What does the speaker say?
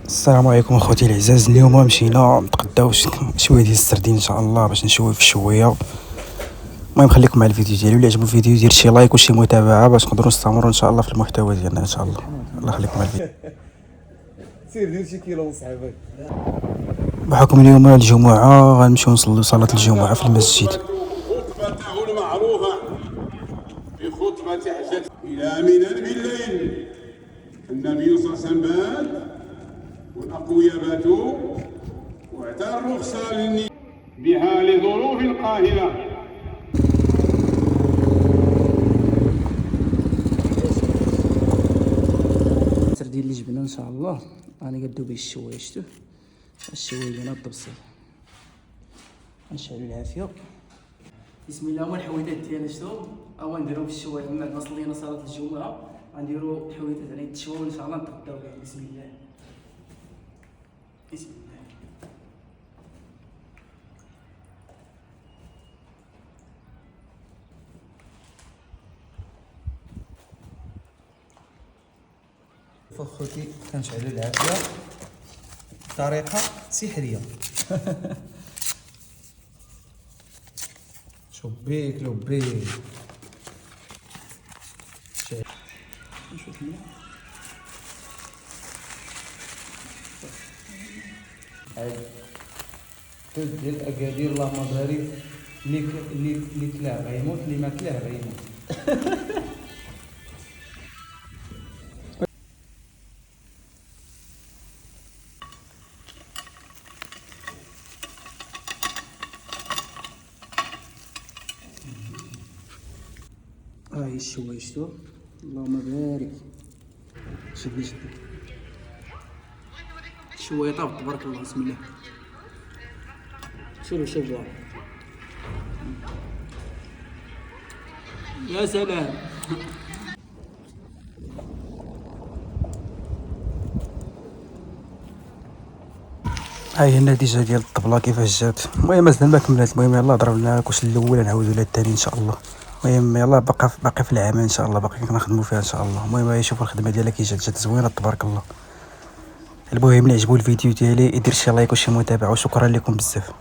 السلام عليكم اخوتي العزاز. اليوم مشينا نتغداو شويه ديال السردين ان شاء الله باش نشوي في الشويه. المهم خليكم مع الفيديو ديالي، ولا عجبو الفيديو دير شي لايك وشي متابعه باش نقدروا نستمروا ان شاء الله في المحتوى ديالنا ان شاء الله. الله يخليكم مع الفيديو. سير دير شي كيلو ونص حبايبي. بحكم اليوم الجمعه غنمشيو نصليو صلاه الجمعه في المسجد. خطبته المعروفه بخطبه حجه الى منى بالليل. النبي صلى الله عليه وسلم بات والاقوياء باتوا واعطى الرخصه للنساء بها لظروف القاهره. السردين اللي جبنا ان شاء الله راني قدو به الشوايه. شفتوه الشوايه ديالنا الطبسي. نشعلوا العافيه. بسم الله. هما الحويدات ديالنا شفتو اول نديرو في الشوايه من بعد ما صلينا صلاه الجمعه غنديرو الحويدات على التشوا وان شاء الله نتغداو بها. بسم الله بسم الله. خوتي كنشعلوا العافيه بطريقه سحريه. شبيك لبيك نشوف مليح. عاد ديال الاكادير اللهم بارك. اللي كلاه غيموت، اللي ما كلاه غيموت. هاي الشوايه شفتو اللهم بارك. شدي الشوايه طابت تبارك الله. بسم الله. شوفوا يا سلام. هاي هي النتيجه ديال الطبله كيفاش جات. المهم مازال ما كملات. المهم يلاه ضربنا الكوش الاول نعاودو لها الثاني ان شاء الله. المهم يلاه باقي في العمل ان شاء الله، باقي كنخدموا فيها ان شاء الله. المهم شوفوا الخدمه ديالها كي جات زوينه تبارك الله. المهم اللي عجبو الفيديو ديالي يدير شي لايك وشي متابعه، وشكرا لكم بزاف.